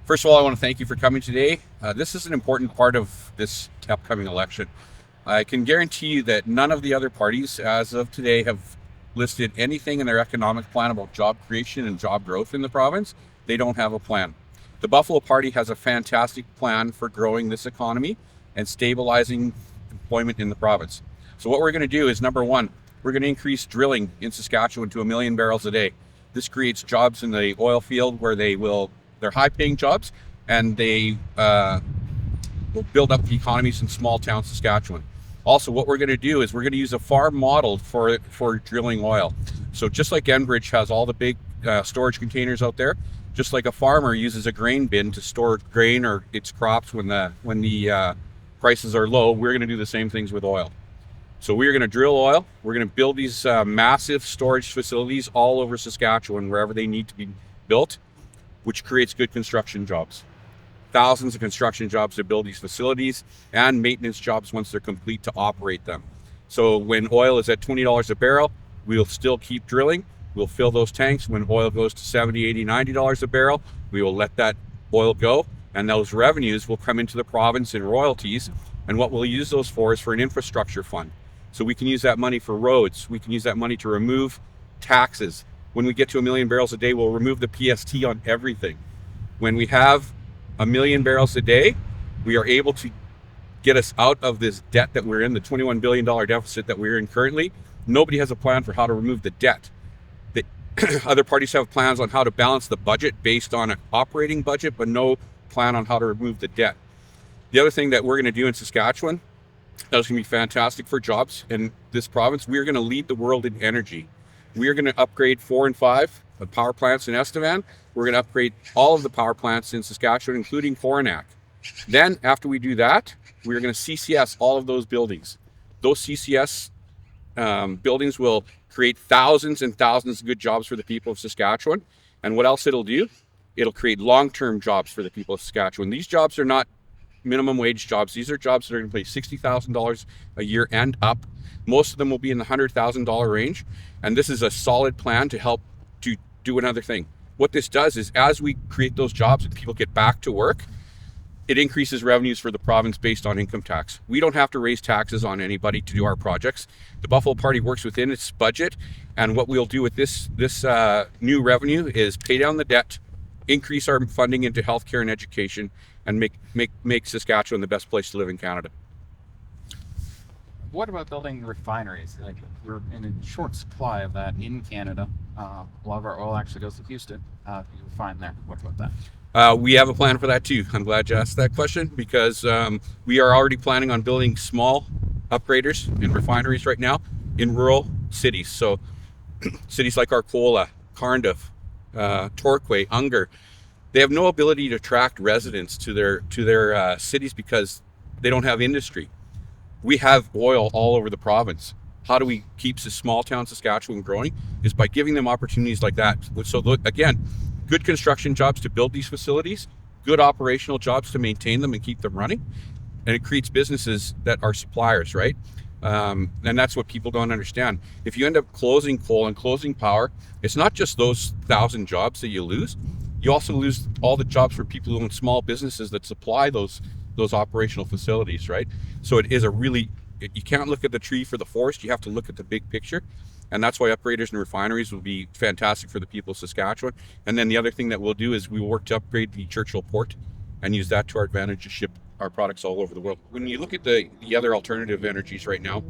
First of all, I want to thank you for coming today. This is an important part of this upcoming election. I can guarantee you that none of the other parties, as of today, have listed anything in their economic plan about job creation and job growth in the province. They don't have a plan. The Buffalo Party has a fantastic plan for growing this economy and stabilizing employment in the province. So what we're going to do is, number one, we're going to increase drilling in Saskatchewan to 1 million barrels a day. This creates jobs in the oil field where they're high-paying jobs, and they will build up the economies in small town Saskatchewan. Also, what we're going to do is we're going to use a farm model for drilling oil. So just like Enbridge has all the big storage containers out there, just like a farmer uses a grain bin to store grain or its crops when the prices are low, we're going to do the same things with oil. So we're going to drill oil. We're going to build these massive storage facilities all over Saskatchewan, wherever they need to be built, which creates good construction jobs. Thousands of construction jobs to build these facilities, and maintenance jobs once they're complete to operate them. So when oil is at $20 a barrel, we'll still keep drilling. We'll fill those tanks. When oil goes to $70, $80, $90 a barrel, we will let that oil go, and those revenues will come into the province in royalties. And what we'll use those for is for an infrastructure fund. So we can use that money for roads. We can use that money to remove taxes. When we get to 1 million barrels a day, we'll remove the PST on everything. When we have 1 million barrels a day, we are able to get us out of this debt that we're in, the $21 billion deficit that we're in currently. Nobody has a plan for how to remove the debt. The other parties have plans on how to balance the budget based on an operating budget, but no plan on how to remove the debt. The other thing that we're going to do in Saskatchewan, that's going to be fantastic for jobs in this province, we're going to lead the world in energy. We are going to upgrade 4 and 5 power plants in Estevan. We're going to upgrade all of the power plants in Saskatchewan, including Coronach. Then, after we do that, we're going to CCS all of those buildings. Those CCS buildings will create thousands and thousands of good jobs for the people of Saskatchewan. And what else it'll do? It'll create long-term jobs for the people of Saskatchewan. These jobs are not minimum wage jobs. These are jobs that are going to pay $60,000 a year and up. Most of them will be in the $100,000 range. And this is a solid plan to help to do another thing. What this does is, as we create those jobs and people get back to work, it increases revenues for the province based on income tax. We don't have to raise taxes on anybody to do our projects. The Buffalo Party works within its budget, and what we'll do with this new revenue is pay down the debt, increase our funding into healthcare and education, and make Saskatchewan the best place to live in Canada. What about building refineries? Like, we're in a short supply of that in Canada. A lot of our oil actually goes to Houston. You refine there. What about that? We have a plan for that too. I'm glad you asked that question, because we are already planning on building small upgraders and refineries right now in rural cities. So cities like Arcola, Cardiff, Torquay, Unger, they have no ability to attract residents to their cities because they don't have industry. We have oil all over the province. How do we keep this small town Saskatchewan growing? Is by giving them opportunities like that. So look, again, good construction jobs to build these facilities, good operational jobs to maintain them and keep them running, and it creates businesses that are suppliers, right? And that's what people don't understand. If you end up closing coal and closing power, it's not just those 1,000 jobs that you lose. You also lose all the jobs for people who own small businesses that supply those operational facilities, right? So it is you can't look at the tree for the forest. You have to look at the big picture. And that's why upgraders and refineries will be fantastic for the people of Saskatchewan. And then the other thing that we'll do is we will work to upgrade the Churchill port and use that to our advantage to ship our products all over the world. When you look at the other alternative energies right now,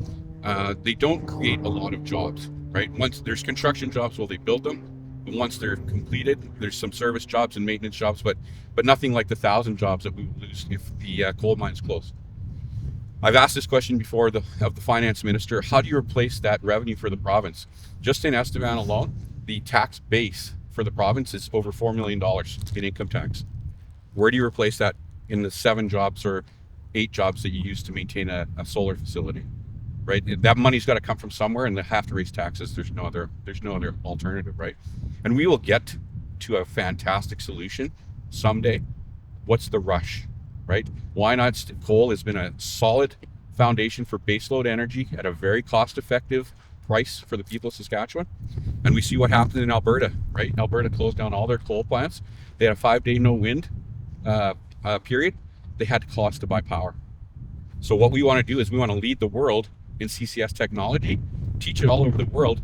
they don't create a lot of jobs, right? Once there's construction jobs, well, they build them. And once they're completed, there's some service jobs and maintenance jobs, but nothing like the 1,000 jobs that we would lose if the coal mines close. I've asked this question before of the finance minister. How do you replace that revenue for the province? Just in Estevan alone, the tax base for the province is over $4 million in income tax. Where do you replace that in the 7 jobs or 8 jobs that you use to maintain a solar facility? Right? That money's got to come from somewhere, and they have to raise taxes. There's no other alternative, right? And we will get to a fantastic solution someday. What's the rush, right? Why not? Coal has been a solid foundation for baseload energy at a very cost-effective price for the people of Saskatchewan. And we see what happened in Alberta, right? Alberta closed down all their coal plants. They had a 5-day no wind. period, they had to call us to buy power. So what we want to do is we want to lead the world in CCS technology, teach it all over the world.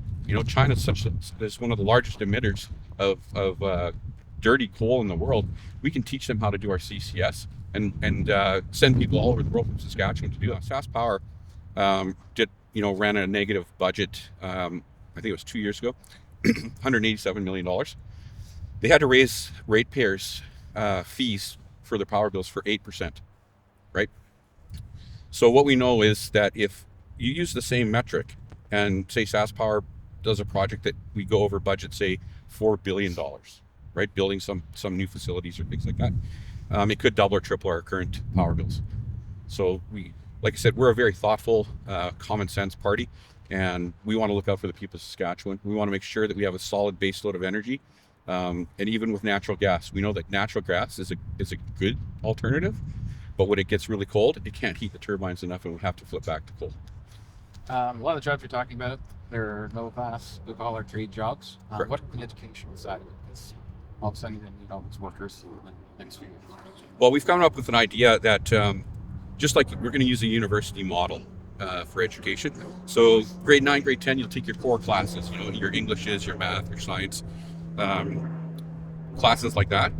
China is one of the largest emitters of dirty coal in the world. We can teach them how to do our CCS and send people all over the world from Saskatchewan to do that. SaskPower ran a negative budget. I think it was 2 years ago, $187 million. They had to raise ratepayers' fees for their power bills for 8%, right? So what we know is that if you use the same metric and say SaskPower does a project that we go over budget, say $4 billion, right? Building some new facilities or things like that. It could double or triple our current power bills. So like I said, we're a very thoughtful, common sense party, and we want to look out for the people of Saskatchewan. We want to make sure that we have a solid base load of energy. And even with natural gas, we know that natural gas is a good alternative, but when it gets really cold, it can't heat the turbines enough, and we have to flip back to coal. A lot of the jobs you're talking about, they're low-class, blue-collar trade jobs. What about the educational side of it? Because all of a sudden, you need all these workers in the next few years. Well, we've come up with an idea that just like we're going to use a university model for education. So grade 9, grade 10, you'll take your core classes, your Englishes, your math, your science, classes like that.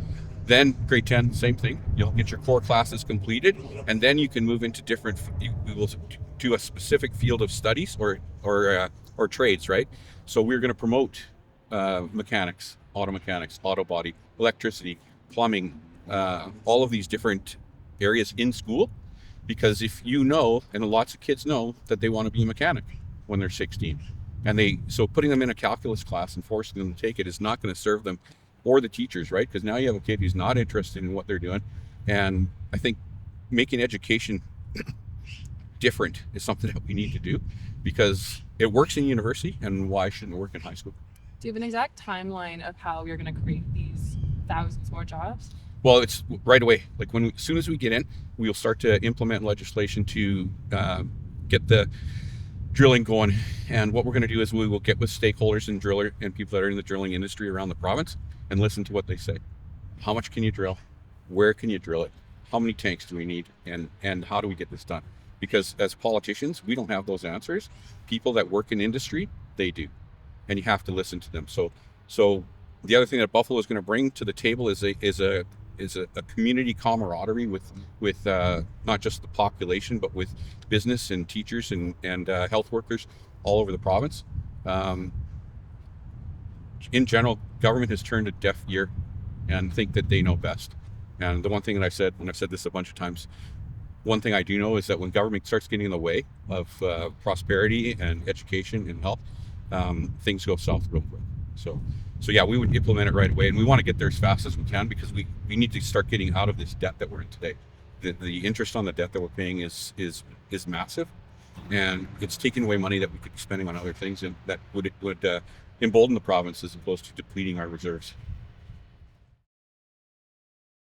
Then grade 10, same thing. You'll get your core classes completed, and then you can move into we will do a specific field of studies or trades, right? So we're going to promote mechanics, auto mechanics, auto body, electricity, plumbing, all of these different areas in school, because if and lots of kids know that they want to be a mechanic when they're 16, so putting them in a calculus class and forcing them to take it is not going to serve them or the teachers, right? Because now you have a kid who's not interested in what they're doing. And I think making education different is something that we need to do, because it works in university, and why shouldn't it work in high school? Do you have an exact timeline of how you're going to create these thousands more jobs? Well, it's right away. Like as soon as we get in, we'll start to implement legislation to get the drilling going. And what we're going to do is we will get with stakeholders and driller and people that are in the drilling industry around the province and listen to what they say. How much can you drill? Where can you drill it? How many tanks do we need? And how do we get this done? Because as politicians, we don't have those answers. People that work in industry, they do. And you have to listen to them. So the other thing that Buffalo is going to bring to the table is a community camaraderie with not just the population, but with business and teachers and health workers all over the province. In general, government has turned a deaf ear and think that they know best. And the one thing that I've said, and I've said this a bunch of times, one thing I do know is that when government starts getting in the way of prosperity and education and health, things go south real quick. So yeah, we would implement it right away, and we want to get there as fast as we can, because we need to start getting out of this debt that we're in today. The interest on the debt that we're paying is massive, and it's taking away money that we could be spending on other things, and that would embolden the province as opposed to depleting our reserves.